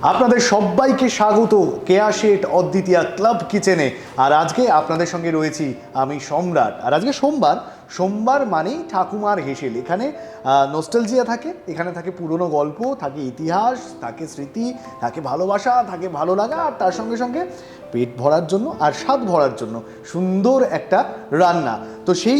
আপনাদের সবাইকে স্বাগত কেয়া শেঠ অদ্বিতীয়া ক্লাব কিচেনে। আর আজকে আপনাদের সঙ্গে রয়েছি আমি সম্রাট। আর আজকে সোমবার মানেই ঠাকুমার হেসেল। এখানে নস্টালজিয়া থাকে, এখানে থাকে পুরনো গল্প, থাকে ইতিহাস, থাকে স্মৃতি, থাকে ভালোবাসা, থাকে ভালো লাগা, আর তার সঙ্গে সঙ্গে পেট ভরার জন্য আর স্বাদ ভরার জন্য সুন্দর একটা রান্না। তো সেই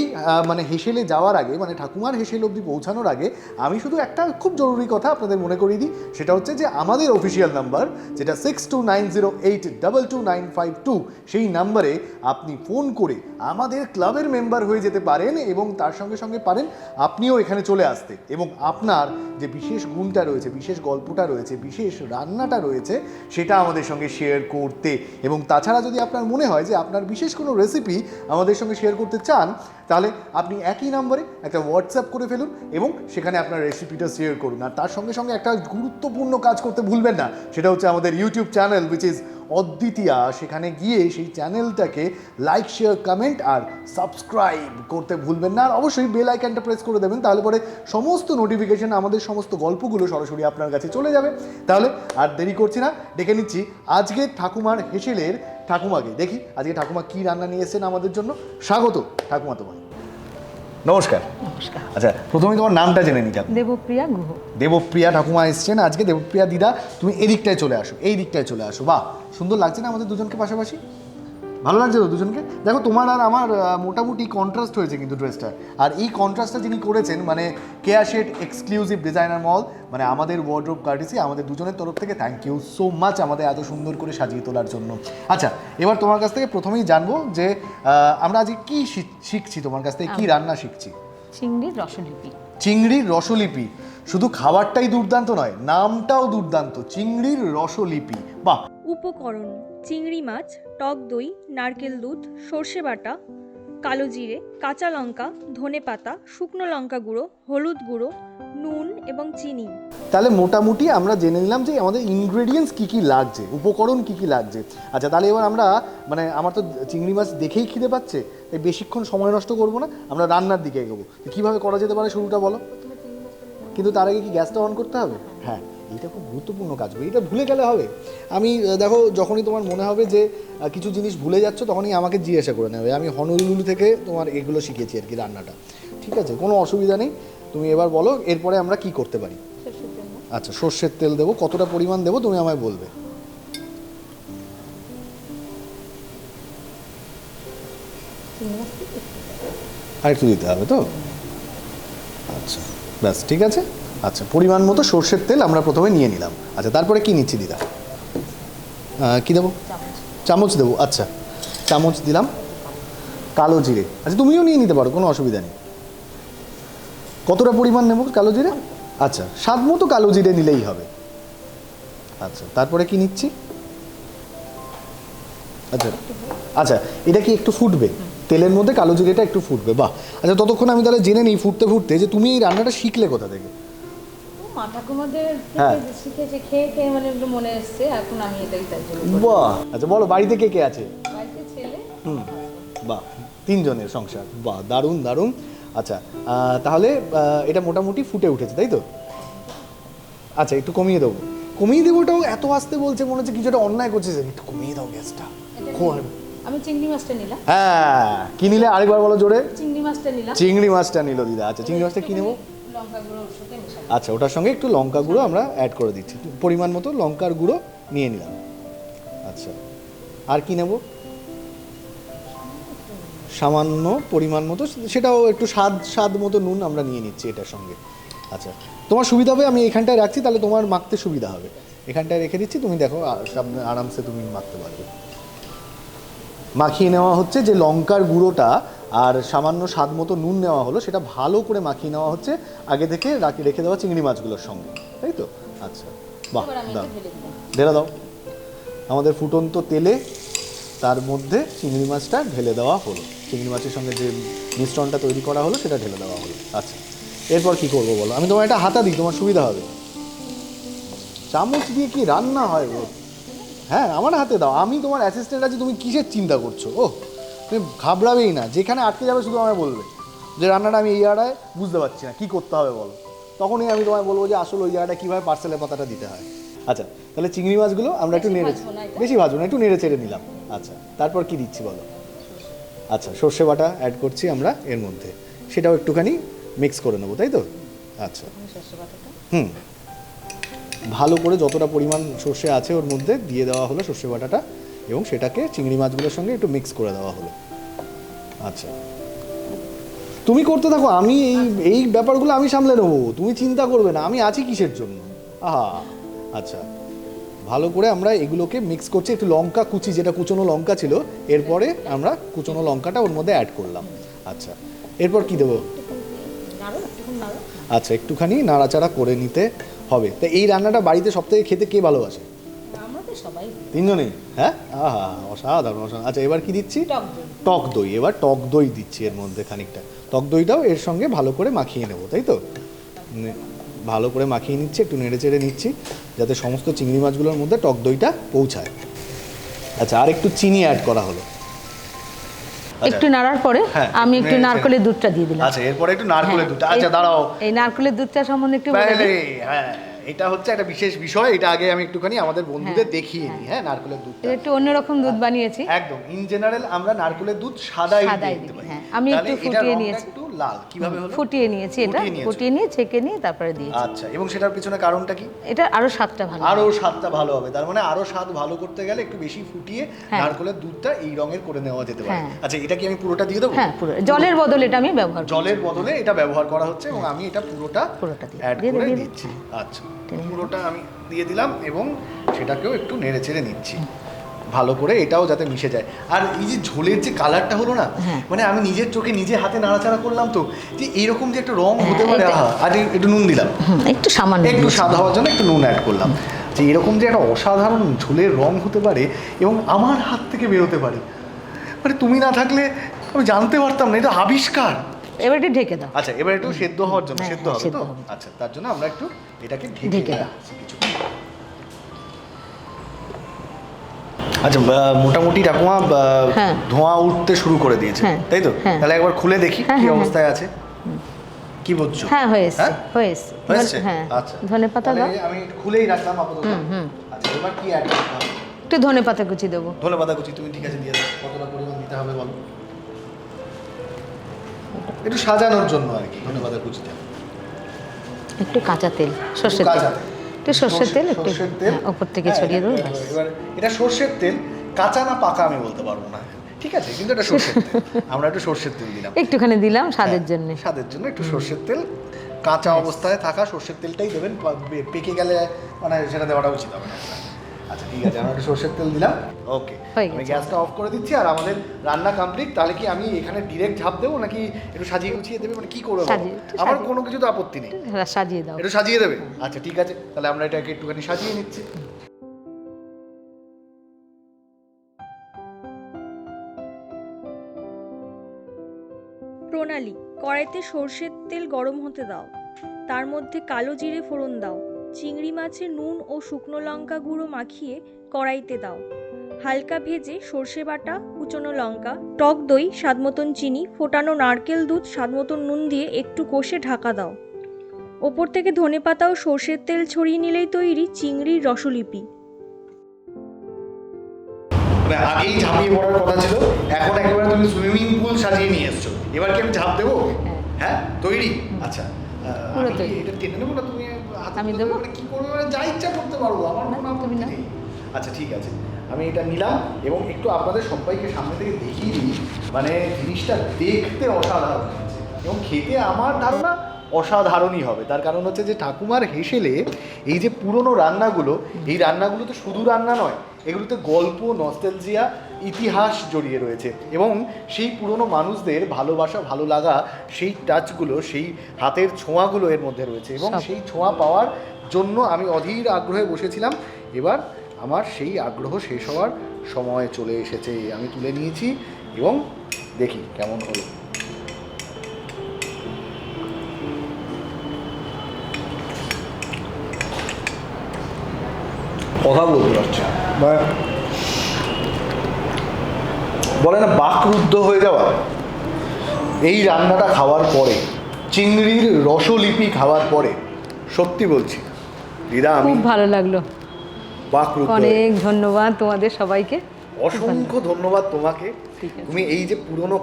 মানে হেসেলে যাওয়ার আগে, মানে ঠাকুমার হেসেল অবধি পৌঁছানোর আগে আমি শুধু একটা খুব জরুরি কথা আপনাদের মনে করিয়ে দিই। সেটা হচ্ছে যে আমাদের অফিসিয়াল নাম্বার, যেটা 6290822952, সেই নাম্বারে আপনি ফোন করে আমাদের ক্লাবের মেম্বার হয়ে যেতে পারেন এবং তার সঙ্গে সঙ্গে পারেন আপনিও এখানে চলে আসতে এবং আপনার যে বিশেষ গুণটা রয়েছে, বিশেষ গল্পটা রয়েছে, বিশেষ রান্নাটা রয়েছে, সেটা আমাদের সঙ্গে শেয়ার করতে। এবং তাছাড়া যদি আপনার মনে হয় যে আপনার বিশেষ কোনো রেসিপি আমাদের সঙ্গে শেয়ার করতে চান, তাহলে আপনি একই নম্বরে একটা হোয়াটসঅ্যাপ করে ফেলুন এবং সেখানে আপনার রেসিপিটা শেয়ার করুন। আর তার সঙ্গে সঙ্গে একটা গুরুত্বপূর্ণ কাজ করতে ভুলবেন না, সেটা হচ্ছে আমাদের ইউটিউব চ্যানেল উইচ ইজ অদ্বিতীয়া। সেখানে গিয়ে সেই চ্যানেলটাকে লাইক, শেয়ার, কমেন্ট আর সাবস্ক্রাইব করতে ভুলবেন না। আর অবশ্যই বেল আইকনটা প্রেস করে দেবেন, তাহলে পরে সমস্ত নোটিফিকেশন, আমাদের সমস্ত গল্পগুলো সরাসরি আপনার কাছে চলে যাবে। তাহলে আর দেরি করছি না, ডেকে নিচ্ছি আজকে ঠাকুমার হেসেলের ঠাকুমাকে। দেখি আজকে ঠাকুমা কী রান্না নিয়ে এসেছেন আমাদের জন্য। স্বাগত ঠাকুমা তোমার। নমস্কার। নমস্কার। আচ্ছা, প্রথমে তোমার নামটা জেনে নিতাম। দেবপ্রিয়া গুহ। দেবপ্রিয়া ঠাকুমা এসছেন আজকে। দেবপ্রিয়া দিদা, তুমি এদিকটায় চলে আসো, এই দিকটায় চলে আসো। বাহ, সুন্দর লাগছে না আমাদের দুজনকে পাশাপাশি? ভালো লাগছে তো দুজনকে? দেখো তোমার আর আমার মোটামুটি কন্ট্রাস্ট হয়েছে কিন্তু ড্রেসটা। আর এই কন্ট্রাস্টটা যিনি করেছেন, মানে কেয়া শেঠ এক্সক্লুসিভ ডিজাইনার মল, মানে আমাদের ওয়ার্ড্রোব কার্টিসি, আমাদের দুজনের তরফ থেকে থ্যাংক ইউ সো মাচ আমাদের এত সুন্দর করে সাজিয়ে তোলার জন্য। আচ্ছা, এবার তোমার কাছ থেকে প্রথমেই জানবো যে আমরা আজকে কী শিখছি, তোমার কাছ থেকে কী রান্না শিখছি? চিংড়ির রসলিপি। চিংড়ির রসলিপি। শুধু খাবারটাই দুর্দান্ত নয়, নামটাও দুর্দান্ত, চিংড়ির রসলিপি। বাহ। উপকরণ: চিংড়ি মাছ, টক দই, নারকেল দুধ, সর্ষে বাটা, কালো জিরে, কাঁচা লঙ্কা, ধনেপাতা, শুকনো লঙ্কা গুঁড়ো, হলুদ গুঁড়ো, নুন এবং চিনি। তাহলে মোটামুটি আমরা জেনে নিলাম যে আমাদের ইনগ্রেডিয়েন্টস কী কী লাগছে, উপকরণ কী কী লাগছে। আচ্ছা, তাহলে এবার আমরা, মানে আমার তো চিংড়ি মাছ দেখেই খিদে পাচ্ছে, তাই বেশিক্ষণ সময় নষ্ট করবো না, আমরা রান্নার দিকে এগোবো। কীভাবে করা যেতে পারে শুরুটা বলো। কিন্তু তার আগে কি গ্যাসটা অন করতে হবে? হ্যাঁ, এইটা খুব গুরুত্বপূর্ণ কাজ, এইটা ভুলে গেলে হবে। আমি দেখো, যখনই তোমার মনে হবে যে কিছু জিনিস ভুলে যাচ্ছ, তখনই আমাকে জিজ্ঞাসা করে নেবে। আমি হনুলুলু থেকে তোমার এগুলো শিখেছি আর কি, রান্নাটা। ঠিক আছে, কোনো অসুবিধা নেই। তুমি এবার বলো এরপরে আমরা কি করতে পারি। আচ্ছা, সর্ষের তেল দেবো। কতটা পরিমাণ দেবো তুমি আমায় বলবে। আর একটু দিতে হবে তো? আচ্ছা, ব্যাস ঠিক আছে। আচ্ছা, পরিমাণ মতো সর্ষের তেল আমরা প্রথমে নিয়ে নিলাম। আচ্ছা, তারপরে কি নিচ্ছি দিদা? কি দেবো? চামচ দেবো। আচ্ছা, চামচ দিলাম। কালো জিরে, আচ্ছা তুমিও নিয়ে নিতে পারো, কোনো অসুবিধা নেই। কতটা পরিমাণ নেব কালো জিরে? আচ্ছা, স্বাদ মতো কালো জিরে নিলেই হবে। আচ্ছা, তারপরে কি নিচ্ছি? আচ্ছা আচ্ছা, এটা কি একটু ফুটবে তেলের মধ্যে? কালো জিরেটা একটু ফুটবে, বাহ। আচ্ছা, ততক্ষণ আমি তাহলে জেনে নিই ফুটতে ফুটতে যে তুমি এই রান্নাটা শিখলে কোথা থেকে? মা ঠাকুমাদের থেকে শিখেছে, খেয়ে খেয়ে মানে একটু মনে এসছে, এখন আমি এটাই তাই করি। বাহ। আচ্ছা, বলো বাড়িতে কে কে আছে? বাড়িতে ছেলে। বাহ, 3 জনের সংসার, বাহ, দারুণ দারুণ। আচ্ছা, তাহলে এটা মোটামুটি ফুটে উঠেছে, তাই তো? আচ্ছা, একটু কমিয়ে দেবো। কমিয়ে দেবো, ওটাও এত আসতে বলছে, মনে হচ্ছে কিছুটা অন্যায় করছে। একটু কমিয়ে দাও গ্যাসটা। আমি চিংড়ি মাছটা নিলাম। হ্যাঁ, কি নিলে আরেকবার বলো জোরে। চিংড়ি মাছটা নিলাম। চিংড়ি মাছটা নিল দিদা। আচ্ছা, চিংড়ি মাছটা কি নেবো? লঙ্কা গুঁড়ো ওর সাথে মেশাবো। আচ্ছা, ওটার সঙ্গে একটু লঙ্কা গুঁড়ো আমরা অ্যাড করে দিচ্ছি, পরিমাণ মতো লঙ্কার গুঁড়ো নিয়ে নিলাম। আচ্ছা, আর কি নেব? সামান্য পরিমাণ মতো, সেটাও একটু স্বাদ মতো নুন আমরা নিয়ে নিচ্ছি এটার সঙ্গে। আচ্ছা, তোমার সুবিধা হবে আমি এখানটায় রাখছি, তাহলে তোমার মাখতে সুবিধা হবে। এখানটায় রেখে দিচ্ছি, তুমি দেখো সামনে আরামসে তুমি মাখতে পারবে। মাখিয়ে নেওয়া হচ্ছে যে লঙ্কার গুঁড়োটা আর সামান্য স্বাদ মতো নুন নেওয়া হলো, সেটা ভালো করে মাখিয়ে নেওয়া হচ্ছে আগে থেকে রেখে দেওয়া চিংড়ি মাছগুলোর সঙ্গে, তাই তো? আচ্ছা, বাহ, দাও, ঢেলে দাও। আমাদের ফুটন্ত তেলে তার মধ্যে চিংড়ি মাছটা ঢেলে দেওয়া হলো। চিংড়ি মাছের সঙ্গে যে মিশ্রণটা তৈরি করা হলো সেটা ঢেলে দেওয়া হলো। আচ্ছা, এরপর কি করবো বলো? আমি তোমার একটা হাতা দিই, তোমার সুবিধা হবে। চামচ দিয়ে কি রান্না হয় গো? হ্যাঁ, আমার হাতে দাও, আমি তোমার অ্যাসিস্ট্যান্ট আছি। তুমি কিসের চিন্তা করছো? ও, তুমি ঘাবড়াবেই না, যেখানে আটকে যাবে শুধু আমায় বলবে যে রান্নাটা আমি এই জায়গাটায় বুঝতে পারছি না, কী করতে হবে বলো। তখনই আমি তোমায় বলবো যে আসলে ওই জায়গাটা কীভাবে পার্সেলের পাতাটা দিতে হয়। আচ্ছা, তাহলে চিংড়ি মাছগুলো আমরা একটু নেড়ে, ভাজবো না এটা। বেশি ভাজবো না, একটু নেড়ে চেড়ে নিলাম। আচ্ছা, তারপর কি দিচ্ছি বলো? আচ্ছা, সর্ষে বাটা অ্যাড করছি আমরা এর মধ্যে, সেটাও একটুখানি মিক্স করে নেবো, তাই তো? আচ্ছা, সর্ষে বাটাটা হুম, ভালো করে যতটা পরিমাণ সর্ষে আছে ওর মধ্যে দিয়ে দেওয়া হলো সর্ষে বাটাটা, এবং সেটাকে চিংড়ি মাছগুলোর সঙ্গে একটু মিক্স করে দেওয়া হলো। আচ্ছা, তুমি করতে থাকো, আমি এই ব্যাপারগুলো আমি সামলে নেবো, তুমি চিন্তা করবে না, আমি আছি কিসের জন্য। আহা, আচ্ছা, ভালো করে আমরা এগুলোকে মিক্স করছি। একটু লঙ্কা কুচি, যেটা কুচনো লঙ্কা ছিল, এরপরে আমরা কুচনো লঙ্কাটা ওর মধ্যে অ্যাড করলাম। আচ্ছা, এরপর কি দেবো? আচ্ছা, একটুখানি নাড়াচাড়া করে নিতে হবে। তা এই রান্নাটা বাড়িতে সবথেকে খেতে কে ভালোবাসে? আমরা তো সবাই তিনজনেই? হ্যাঁ, আহা, অসাধারণ অসাধারণ। আচ্ছা, এবার কি দিচ্ছি? টক দই। টক দই। এবার টক দই দিচ্ছি এর মধ্যে খানিকটা। টক দইটাও এর সঙ্গে ভালো করে মাখিয়ে নেবো, তাই তো? ভালো করে মাখিয়ে নিচ্ছি, একটু নেড়ে চেড়ে নিচ্ছি যাতে সমস্ত চিংড়ি মাছগুলোর মধ্যে টক দইটা পৌঁছায়। আচ্ছা, আর একটু চিনি অ্যাড করা হলো। একটু নাড়ার পরে হ্যাঁ, আমি একটু নারকেলের দুধটা দিয়ে দিলাম। আচ্ছা, এরপরে একটু নারকেলের দুধটা। আচ্ছা, এই- দাঁড়াও, এই নারকেলের দুধটা সম্বন্ধে একটু বলে তাহলে দিই। হ্যাঁ, এটা হচ্ছে একটা বিশেষ বিষয়। এটা আগে আমি একটুখানি আমাদের বন্ধুদের দেখিয়ে নিই। হ্যাঁ, নারকেলের দুধটা এটা একটু অন্যরকম দুধ বানিয়েছি। একদম ইন জেনারেল আমরা নারকেলের দুধ সাদাই সাদাই দিতে দিই, পারি। হ্যাঁ। আমি তাহলে একটু এটার ফুটিয়ে রংটা নিয়েছি। একটু লাল কিভাবে হলো? ফুটিয়ে নিয়েছি, এটা ফুটিয়ে নিয়েছো। ফুটিয়ে নিয়ে ছেঁকে নিয়ে তারপরে দিয়েছি। আচ্ছা, এবং সেটার পিছনে কারণটা কি? এটা আরো স্বাদটা ভালো আরো হবে। স্বাদটা ভালো হবে। তার মানে আরো স্বাদ ভালো করতে গেলে একটু বেশি ফুটিয়ে হ্যাঁ। নারকেলের দুধটা এই রঙের করে নেওয়া যেতে পারে। হ্যাঁ। আচ্ছা, এটা কি আমি পুরোটা দিয়ে দেবো? হ্যাঁ, পুরো জলের বদলে এটা আমি ব্যবহার করি। জলের বদলে এটা ব্যবহার করা হচ্ছে, এবং আমি এটা পুরোটা দিয়ে অ্যাড দিয়ে করে দিয়ে দিচ্ছি। আচ্ছা, টেনে পুরোটা আমি দিয়ে দিলাম এবং সেটাকেও একটু নেড়ে চেড়ে নিচ্ছি ভালো করে, এটাও যাতে মিশে যায়। আর এই যে ঝোলের যে কালারটা হলো না, হ্যাঁ। মানে আমি নিজের চোখে নিজে হাতে নাড়াচাড়া করলাম তো, যে এইরকম যে একটা রং হতে পারে। এটা- আহা, আর একটু নুন দিলাম, একটু সামান্য একটু দিয়েছি। স্বাদ হওয়ার জন্য একটু নুন অ্যাড করলাম, যে এরকম যে একটা অসাধারণ ঝোলের রং হতে পারে এবং আমার হাত থেকে বেরোতে পারে, মানে তুমি না থাকলে আমি জানতে পারতাম না, এটা আবিষ্কার। এবার একটু ঢেকে দাও। আচ্ছা, এবার একটু সেদ্ধ হওয়ার জন্য, হ্যাঁ, সেদ্ধ হ্যাঁ, হবে সেদ্ধ তো? হবে। আচ্ছা, তার জন্য আমরা একটু এটাকে ঢেকে ঢেকে দাও। রাখছি কিছুক্ষণ। আচ্ছা, মোটামুটি ঠাকুমা হ্যাঁ। ধোঁয়া উঠতে শুরু করে দিয়েছে, হ্যাঁ, তাই তো? হ্যাঁ। তাহলে একবার খুলে দেখি হ্যাঁ, কি হ্যাঁ, অবস্থায় আছে। কি বলছো? হ্যাঁ, হয়ে এসছে, হ্যাঁ? হয়ে এসছে। হয়েছে? হ্যাঁ, আচ্ছা, ধনেপাতা তাহলে দাও। আমি একটু খুলেই রাখলাম আপাতত। আচ্ছা, এবার কি অ্যাড করতে হবে? একটু ধনেপাতা কুচি দেবো। ধনেপাতা কুচি তুমি ঠিক আছে দিয়ে দাও। কতটা পরিমাণ দিতে হবে বলো? একটু সাজানোর জন্য আর কি ধনেপাতা কুচিটা। একটু কাঁচা তেল, সর্ষের তেল, কাঁচা একটু সর্ষের তেল একটু সর্ষের তেল উপর থেকে হ্যাঁ, ছড়িয়ে দেবো। এটা হবে। এবার এটা সর্ষের তেল, কাঁচা না পাকা আমি বলতে পারবো না, ঠিক আছে, কিন্তু এটা সর্ষের তেল। আমরা একটু সর্ষের তেল দিলাম একটুখানি দিলাম স্বাদের হ্যাঁ, জন্য। স্বাদের জন্য একটু সর্ষের তেল। কাঁচা অবস্থায় থাকা সর্ষের তেলটাই দেবেন, পেকে গেলে মানে সেটা দেওয়াটা উচিত হবে না। আচ্ছা, ঠিক আছে, আমরা একটু সর্ষের তেল দিলাম। ওকে, হয়ে আমি গেছে। গ্যাসটা অফ করে দিচ্ছি। আর আমাদের রান্না কমপ্লিট। তাহলে কি আমি এখানে ডিরেক্ট ঝাঁপ দেবো নাকি একটু সাজিয়ে গুছিয়ে দেবে, মানে কি করবো? একটু আমার সাজিয়ে। কোনো কিছু তো আপত্তি নেই, সাজিয়ে দাও। একটু সাজিয়ে দেবে। আচ্ছা, ঠিক আছে, তাহলে আমরা এটাকে একটুখানি সাজিয়ে নিচ্ছি। প্রণালী: কড়াইতে সর্ষের তেল গরম হতে দাও, তার মধ্যে কালো জিরে ফোড়ন দাও, চিংড়ি মাছে নুন ও শুকনো লঙ্কা গুঁড়ো মাখিয়ে কড়াইতে দাও, হালকা ভেজে সর্ষে বাটা, কুচনো লঙ্কা, টক দই, স্বাদ মতন চিনি, ফোটানো নারকেল দুধ, স্বাদ মতন নুন দিয়ে একটু কষে ঢাকা দাও। ওপর থেকে ধনেপাতা ও সর্ষের তেল ছড়িয়ে নিলেই তৈরি চিংড়ির রসলিপি। মানে আগেই ঝাঁপিয়ে পড়ার কথা ছিল, এখন একেবারে তুমি সুইমিং পুল সাজিয়ে নিয়ে এসছো। এবার কি আমি ঝাঁপ দেবো? হ্যাঁ, তৈরি? আচ্ছা, পুরো আমি তৈরি। এটা টেনে নেবো না, তুমি হাতে আমি তুলে দেবো? দেবে, মানে কি করবে, মানে যা ইচ্ছা করতে পারবো, আমার কোনো তুমি আপত্তি নাও। নেই। আচ্ছা, ঠিক আছে, আমি এটা নিলাম এবং একটু আপনাদের সবাইকে সামনে থেকে দেখিয়ে দিই। মানে জিনিসটা দেখতে অসাধারণ হচ্ছে এবং খেতে আমার ধারণা অসাধারণই হবে। তার কারণ হচ্ছে যে ঠাকুমার হেসেলে এই যে পুরনো রান্নাগুলো, এই রান্নাগুলো তো শুধু রান্না নয়, এগুলোতে গল্প, নস্টালজিয়া, ইতিহাস জড়িয়ে রয়েছে এবং সেই পুরনো মানুষদের ভালোবাসা, ভালো লাগা, সেই টাচগুলো, সেই হাতের ছোঁয়াগুলো এর মধ্যে রয়েছে এবং সব। সেই ছোঁয়া পাওয়ার জন্য আমি অধীর আগ্রহে বসেছিলাম। এবার আমার সেই আগ্রহ শেষ হওয়ার সময় চলে এসেছে। আমি তুলে নিয়েছি এবং দেখি কেমন হলো। কথা বলতে পারছি না, বলে না বাকরুদ্ধ হয়ে যাওয়া। এই রান্নাটা খাওয়ার পরে, চিংড়ির রসলিপি খাওয়ার পরে, সত্যি বলছি দিদা, আমি খুব ভালো লাগলো। বাকরুদ্ধ হয়ে। অনেক ধন্যবাদ তোমাদের সবাইকে। অসংখ্য ধন্যবাদ তোমাকে। ঠিক আছে। তুমি এই যে পুরনো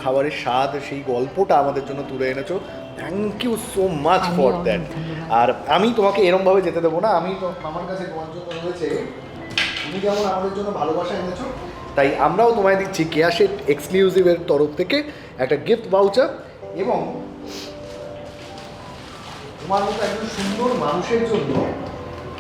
খাবারের স্বাদ, সেই গল্পটা আমাদের জন্য তুলে এনেছো। থ্যাংক ইউ সো মাচ আমিও ফর অনেক দ্যাট। ধন্যবাদ। আর আমি তোমাকে এরমভাবে যেতে দেবো না। আমি তো আমার কাছে তোমার জন্য রয়েছে, তুমি যেমন আমাদের জন্য ভালোবাসা এনেছো, তাই আমরাও তোমায় দিচ্ছি কেয়া শেঠ এক্সক্লুসিভের তরফ থেকে একটা গিফট ভাউচার, এবং তোমার মতো একজন সুন্দর মানুষের জন্য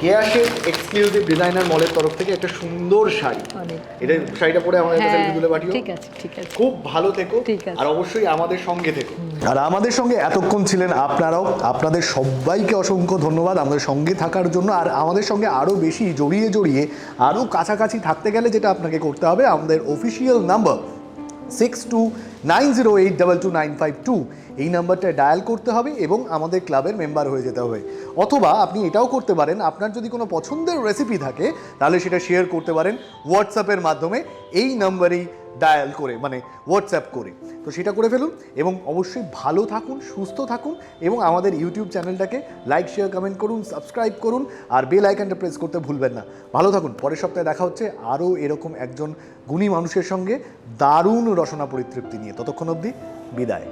কেয়া শেঠ এক্সক্লুসিভ ডিজাইনার মলের তরফ থেকে একটা সুন্দর শাড়ি। অনেক। এটা শাড়িটা পরে আমাদের কাছে হ্যাঁ, তুলে পাঠিও। ঠিক আছে, ঠিক আছে। খুব ভালো থেকো, ঠিক আছে। আর অবশ্যই আমাদের সঙ্গে থেকো। আর আমাদের সঙ্গে এতক্ষণ ছিলেন আপনারাও। আপনাদের সবাইকে অসংখ্য ধন্যবাদ আমাদের সঙ্গে থাকার জন্য। আর আমাদের সঙ্গে আরও বেশি জড়িয়ে আরও কাছাকাছি থাকতে গেলে যেটা আপনাকে করতে হবে, আমাদের অফিসিয়াল নাম্বার 6290822952 এই নাম্বারটা ডায়াল করতে হবে এবং আমাদের ক্লাবের মেম্বার হয়ে যেতে হবে। অথবা আপনি এটাও করতে পারেন, আপনার যদি কোনো পছন্দের রেসিপি থাকে তাহলে সেটা শেয়ার করতে পারেন হোয়াটসঅ্যাপের মাধ্যমে, এই নাম্বারেই ডায়াল করে, মানে হোয়াটসঅ্যাপ করে। তো সেটা করে ফেলুন এবং অবশ্যই ভালো থাকুন, সুস্থ থাকুন, এবং আমাদের ইউটিউব চ্যানেলটাকে লাইক, শেয়ার, কমেন্ট করুন, সাবস্ক্রাইব করুন, আর বেল আইকনটা প্রেস করতে ভুলবেন না। ভালো থাকুন। পরের সপ্তাহে দেখা হচ্ছে আরও এরকম একজন গুণী মানুষের সঙ্গে দারুণ রসনা পরিতৃপ্তি নিয়ে। ততক্ষণ অবধি বিদায়।